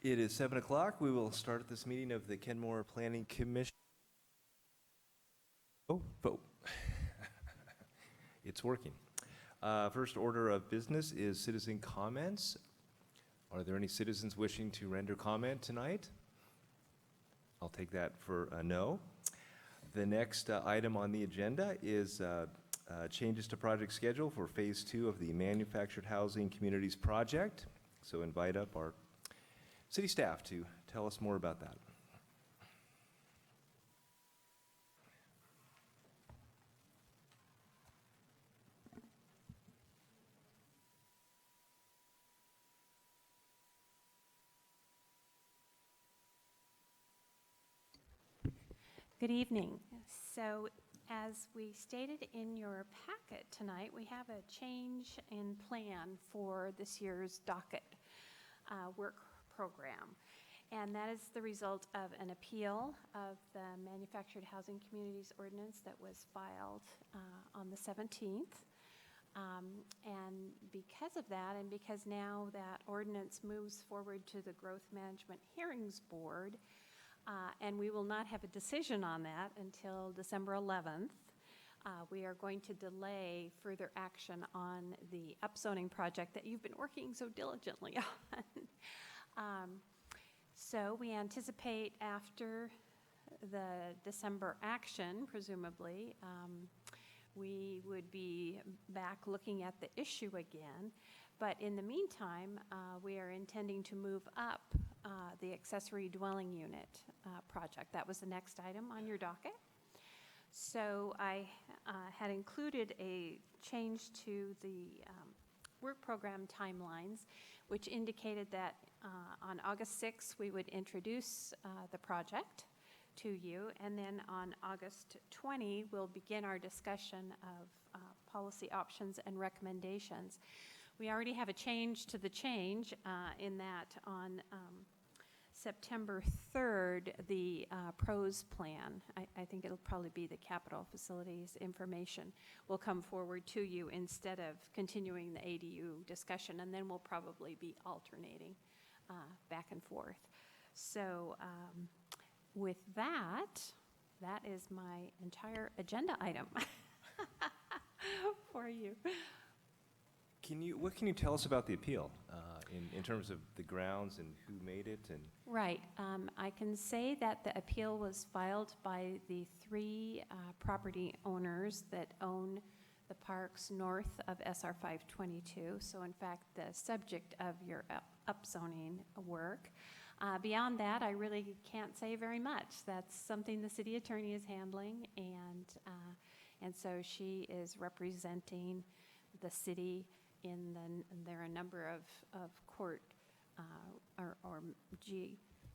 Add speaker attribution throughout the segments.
Speaker 1: It is 7 o'clock. We will start this meeting of the Kenmore Planning Commission. Oh, vote. It's working. First order of business is citizen comments. Are there any citizens wishing to render comment tonight? I'll take that for a no. The next item on the agenda is changes to project schedule for Phase 2 of the Manufactured Housing Communities Project. So invite up our city staff to tell us more about that.
Speaker 2: Good evening. So as we stated in your packet tonight, we have a change in plan for this year's docket work program. And that is the result of an appeal of the Manufactured Housing Communities Ordinance that was filed on the 17th. And because of that, and because now that ordinance moves forward to the Growth Management Hearings Board, and we will not have a decision on that until December 11th. We are going to delay further action on the upzoning project that you've been working so diligently on. So we anticipate after the December action, presumably, we would be back looking at the issue again. But in the meantime, we are intending to move up the accessory dwelling unit project. That was the next item on your docket. So I had included a change to the work program timelines, which indicated that on August 6th we would introduce the project to you, and then on August 20 we'll begin our discussion of policy options and recommendations. We already have a change to the change in that on September 3rd, the PROS plan, I think it'll probably be the capital facilities information, will come forward to you instead of continuing the ADU discussion, and then we'll probably be alternating back and forth. So with that, that is my entire agenda item for you.
Speaker 1: What can you tell us about the appeal in terms of the grounds and who made it? And
Speaker 2: Right. I can say that the appeal was filed by the three property owners that own the parks north of SR 522. So in fact, the subject of your upzoning work. Beyond that, I really can't say very much. That's something the city attorney is handling, and so she is representing the city there are a number of court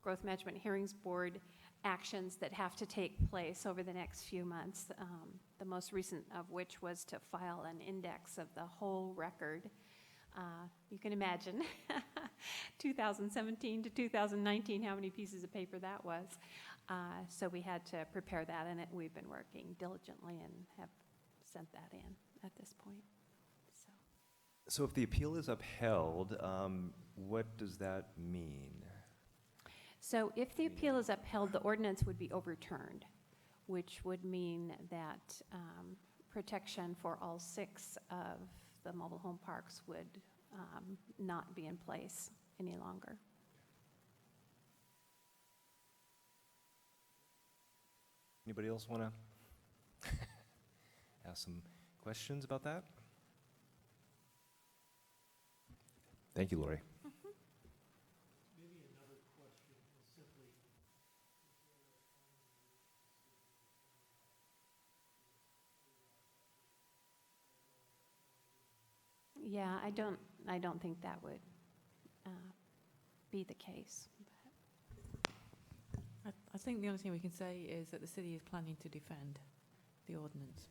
Speaker 2: Growth Management Hearings Board actions that have to take place over the next few months, the most recent of which was to file an index of the whole record. You can imagine 2017 to 2019 how many pieces of paper that was. So we had to prepare that, and we've been working diligently and have sent that in at this point.
Speaker 1: So if the appeal is upheld, what does that mean?
Speaker 2: So if the appeal is upheld, the ordinance would be overturned, which would mean that protection for all 6 of the mobile home parks would not be in place any longer.
Speaker 1: Anybody else want to ask some questions about that? Thank you, Lori.
Speaker 3: Maybe another question is simply,
Speaker 2: Yeah, I don't think that would be the case.
Speaker 4: I think the only thing we can say is that the city is planning to defend the ordinance.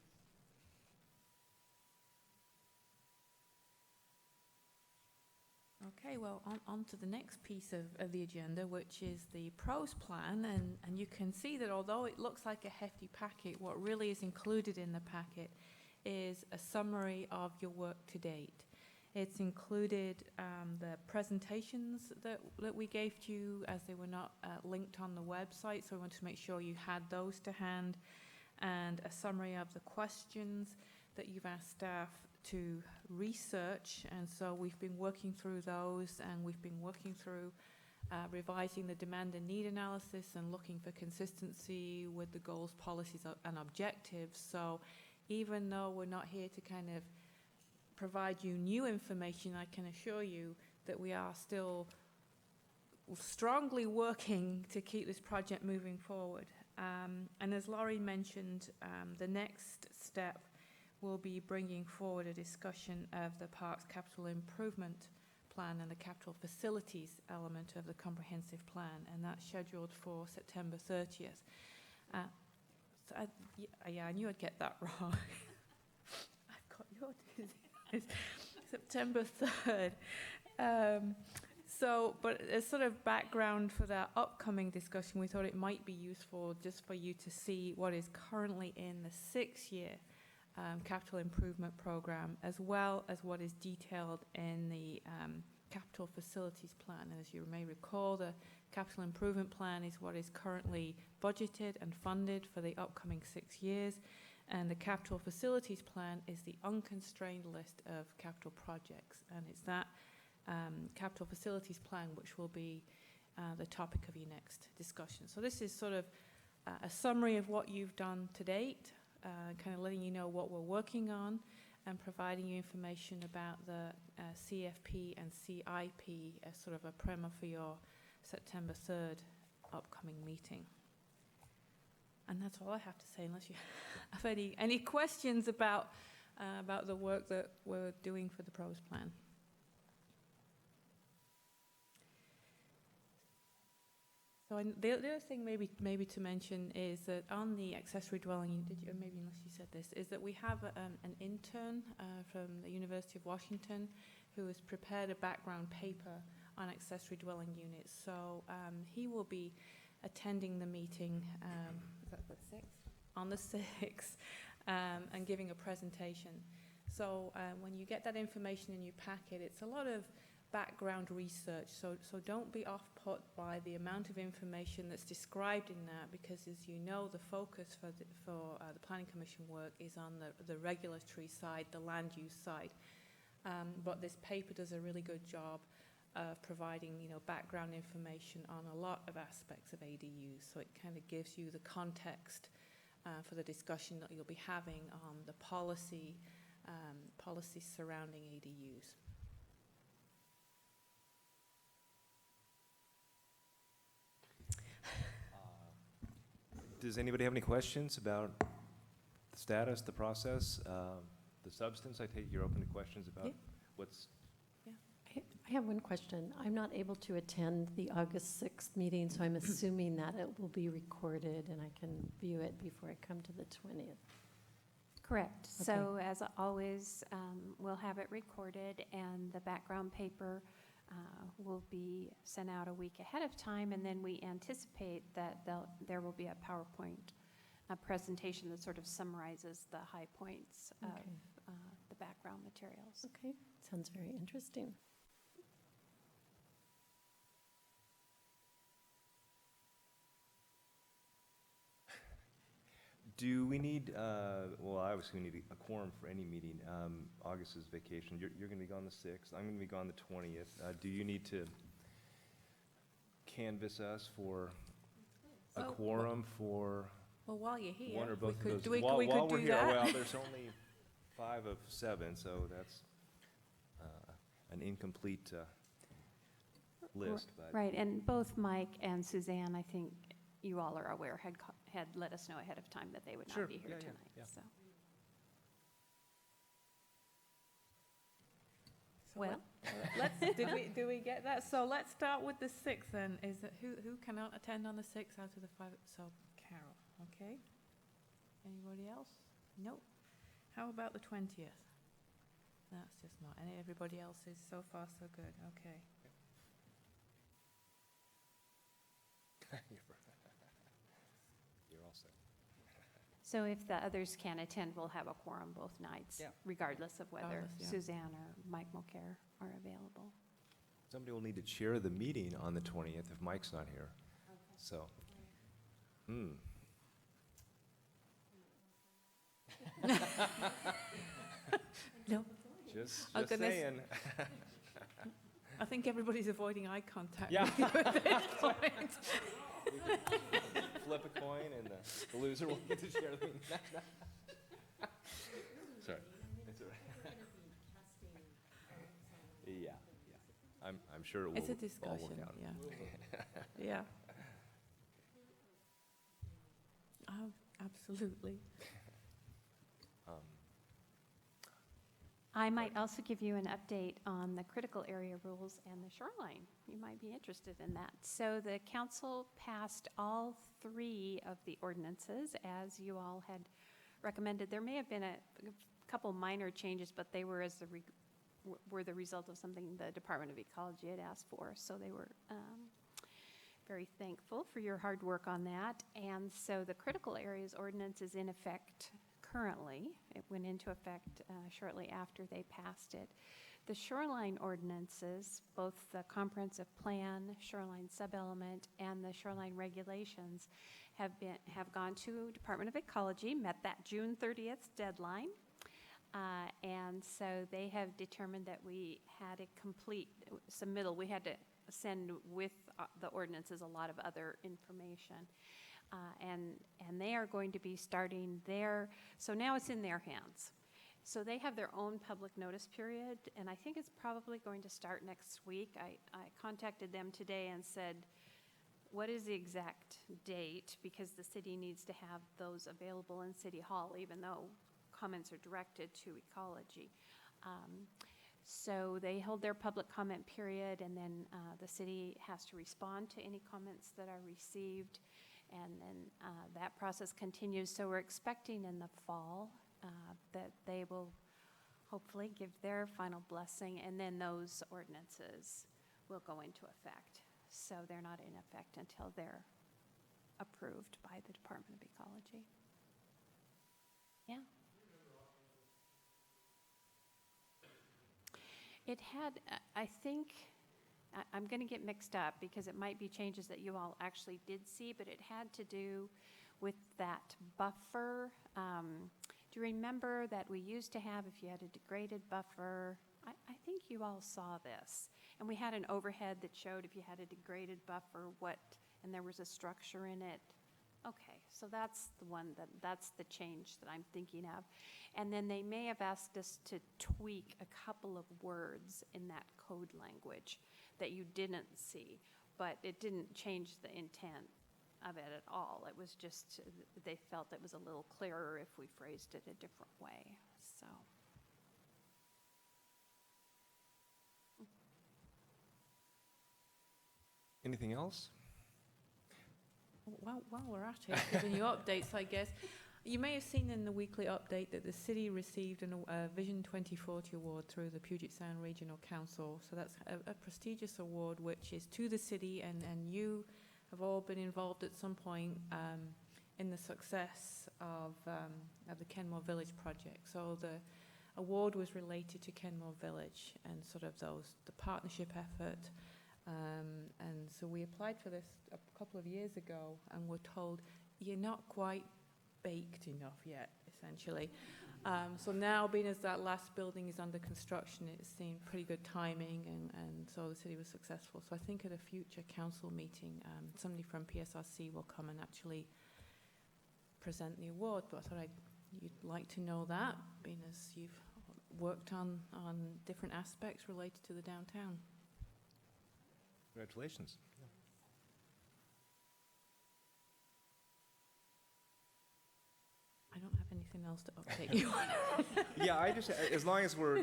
Speaker 4: Okay, well, on to the next piece of the agenda, which is the PROS plan, and you can see that although it looks like a hefty packet, what really is included in the packet is a summary of your work to date. It's included the presentations that we gave to you, as they were not linked on the website, so we wanted to make sure you had those to hand, and a summary of the questions that you've asked staff to research. And so we've been working through those, and we've been working through revising the demand and need analysis and looking for consistency with the goals, policies, and objectives. So even though we're not here to kind of provide you new information, I can assure you that we are still strongly working to keep this project moving forward. And as Laurie mentioned, the next step will be bringing forward a discussion of the Parks Capital Improvement Plan and the capital facilities element of the comprehensive plan, and that's scheduled for September 30th. I knew I'd get that wrong. I've got yours. September 3rd. But as sort of background for that upcoming discussion, we thought it might be useful just for you to see what is currently in the 6-year capital improvement program, as well as what is detailed in the capital facilities plan. And as you may recall, the capital improvement plan is what is currently budgeted and funded for the upcoming 6 years. And the capital facilities plan is the unconstrained list of capital projects. And it's that capital facilities plan which will be the topic of your next discussion. So this is sort of a summary of what you've done to date, kind of letting you know what we're working on, and providing you information about the CFP and CIP as sort of a primer for your September 3rd upcoming meeting. And that's all I have to say, unless you have any questions about the work that we're doing for the PROS plan. So the other thing maybe to mention is that on the accessory dwelling, maybe unless you said this, is that we have an intern from the University of Washington who has prepared a background paper on accessory dwelling units. So he will be attending the meeting, is that the 6th? On the 6th, and giving a presentation. So when you get that information in your packet, it's a lot of background research, so don't be off-put by the amount of information that's described in that, because as you know, the focus for the Planning Commission work is on the regulatory side, the land use side. But this paper does a really good job of providing, background information on a lot of aspects of ADUs. So it kind of gives you the context for the discussion that you'll be having on the policy surrounding ADUs.
Speaker 1: Does anybody have any questions about the status, the process, the substance? I take you're open to questions about what's...
Speaker 5: I have one question. I'm not able to attend the August 6th meeting, so I'm assuming that it will be recorded and I can view it before I come to the 20th.
Speaker 2: Correct.
Speaker 5: Okay.
Speaker 2: So as always, we'll have it recorded, and the background paper will be sent out a week ahead of time, and then we anticipate that there will be a PowerPoint presentation that sort of summarizes the high points of the background materials.
Speaker 5: Okay, sounds very interesting.
Speaker 1: Do we need, well, obviously we need a quorum for any meeting. August is vacation. You're going to be gone the 6th. I'm going to be gone the 20th. Do you need to canvass us for a quorum for
Speaker 4: Well, while you're here,
Speaker 1: one or both of those?
Speaker 4: we
Speaker 1: While
Speaker 4: could
Speaker 1: we're
Speaker 4: do
Speaker 1: here,
Speaker 4: that.
Speaker 1: well, there's only 5 of 7, so that's an incomplete list. But
Speaker 2: Right, and both Mike and Suzanne, I think you all are aware, had let us know ahead of time that they would
Speaker 1: Sure,
Speaker 2: not be here
Speaker 1: yeah,
Speaker 2: tonight.
Speaker 1: yeah.
Speaker 2: So.
Speaker 4: Well, do we get that? So let's start with the 6th then. Is that who cannot attend on the 6th out of the 5? So Carol, okay. Anybody else? Nope. How about the 20th? That's just not. And everybody else is so far so good. Okay.
Speaker 1: You're all set.
Speaker 2: So if the others can't attend, we'll have a quorum both nights,
Speaker 6: Yeah.
Speaker 2: regardless of whether
Speaker 4: Regardless, yeah.
Speaker 2: Suzanne or Mike Mulcair are available.
Speaker 1: Somebody will need to chair the meeting on the 20th if Mike's not here. So,
Speaker 4: No.
Speaker 1: just
Speaker 4: Oh, goodness.
Speaker 1: saying.
Speaker 4: I think everybody's avoiding eye contact.
Speaker 1: Yeah.
Speaker 4: with you at this point.
Speaker 1: Flip a coin and the loser will get to share the meeting. Sorry. It's all right. Yeah, yeah. I'm sure it will
Speaker 4: It's a
Speaker 1: all
Speaker 4: discussion,
Speaker 1: work out.
Speaker 4: yeah. Yeah. Oh, absolutely.
Speaker 2: I might also give you an update on the critical area rules and the shoreline. You might be interested in that. So the council passed all 3 of the ordinances as you all had recommended. There may have been a couple minor changes, but they were were the result of something the Department of Ecology had asked for. So they were very thankful for your hard work on that. And so the critical areas ordinance is in effect currently. It went into effect shortly after they passed it. The shoreline ordinances, both the comprehensive plan, shoreline sub-element, and the shoreline regulations have gone to Department of Ecology, met that June 30th deadline. And so they have determined that we had a complete submittal. We had to send with the ordinances a lot of other information. And they are going to be starting so now it's in their hands. So they have their own public notice period, and I think it's probably going to start next week. I contacted them today and said, what is the exact date? Because the city needs to have those available in City Hall, even though comments are directed to ecology. So they hold their public comment period, and then the city has to respond to any comments that are received. And then that process continues. So we're expecting in the fall that they will hopefully give their final blessing, and then those ordinances will go into effect. So they're not in effect until they're approved by the Department of Ecology. Yeah. It had, I think, I'm going to get mixed up because it might be changes that you all actually did see, but it had to do with that buffer. Do you remember that we used to have, if you had a degraded buffer, I think you all saw this. And we had an overhead that showed if you had a degraded buffer, and there was a structure in it. Okay, so that's that's the change that I'm thinking of. And then they may have asked us to tweak a couple of words in that code language that you didn't see, but it didn't change the intent of it at all. It was just, they felt it was a little clearer if we phrased it a different way, so.
Speaker 1: Anything else?
Speaker 4: While we're at it, giving you updates, I guess. You may have seen in the weekly update that the city received a Vision 2040 award through the Puget Sound Regional Council. So that's a prestigious award which is to the city, and you have all been involved at some point in the success of the Kenmore Village project. So the award was related to Kenmore Village and sort of the partnership effort. And so we applied for this a couple of years ago and were told, you're not quite baked enough yet, essentially. So now, being as that last building is under construction, it seemed pretty good timing, and so the city was successful. So I think at a future council meeting, somebody from PSRC will come and actually present the award. But I thought you'd like to know that, being as you've worked on different aspects related to the downtown.
Speaker 1: Congratulations.
Speaker 4: I don't have anything else to update you on.
Speaker 1: Yeah, I just, as long as we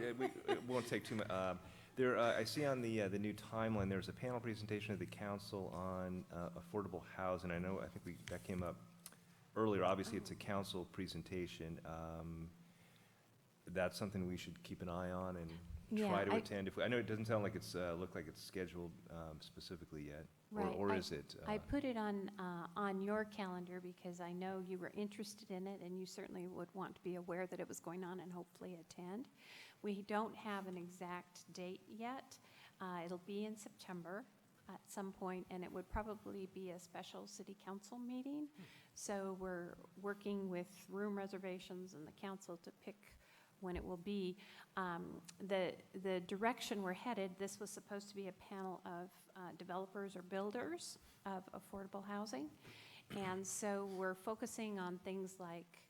Speaker 1: won't take too much. I see on the new timeline, there's a panel presentation of the council on affordable housing. I think that came up earlier. Obviously, it's a council presentation. That's something we should keep an eye on and try to attend. I know it doesn't sound like look like it's scheduled specifically yet.
Speaker 2: Right.
Speaker 1: Or is it?
Speaker 2: I put it on your calendar because I know you were interested in it, and you certainly would want to be aware that it was going on and hopefully attend. We don't have an exact date yet. It'll be in September at some point, and it would probably be a special city council meeting. So we're working with room reservations and the council to pick when it will be. The direction we're headed, this was supposed to be a panel of developers or builders of affordable housing. And so we're focusing on things like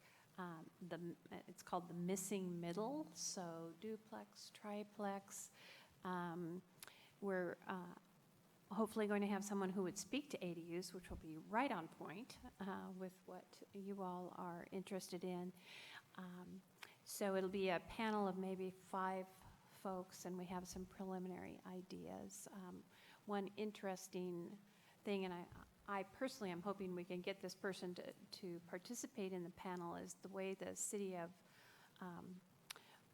Speaker 2: it's called the missing middle, so duplex, triplex. We're hopefully going to have someone who would speak to ADUs, which will be right on point with what you all are interested in. So it'll be a panel of maybe 5 folks, and we have some preliminary ideas. One interesting thing, and I personally am hoping we can get this person to participate in the panel, is the way the city of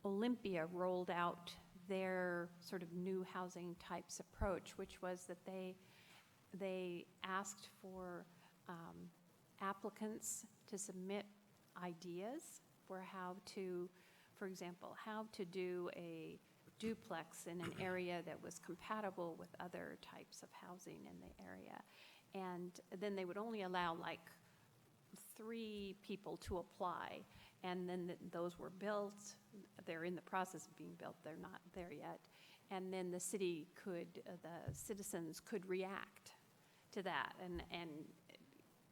Speaker 2: Olympia rolled out their sort of new housing types approach, which was that they asked for applicants to submit ideas for how to, for example, how to do a duplex in an area that was compatible with other types of housing in the area. And then they would only allow like 3 people to apply, and then those were built. They're in the process of being built. They're not there yet. And then the city could, the citizens could react to that and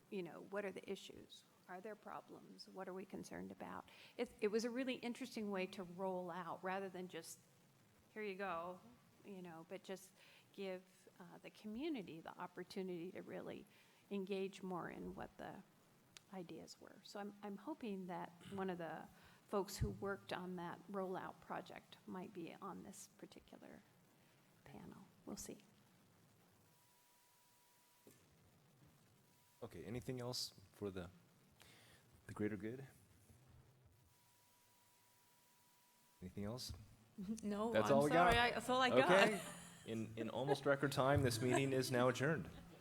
Speaker 2: you know, what are the issues? Are there problems? What are we concerned about? It was a really interesting way to roll out, rather than just, here you go, you know, but just give the community the opportunity to really engage more in what the ideas were. So I'm hoping that one of the folks who worked on that rollout project might be on this particular panel. We'll see.
Speaker 1: Okay, anything else for the greater good? Anything else?
Speaker 4: No,
Speaker 1: That's
Speaker 4: I'm
Speaker 1: all we
Speaker 4: sorry.
Speaker 1: got.
Speaker 4: That's all I got.
Speaker 1: Okay, in almost record time, this meeting is now adjourned.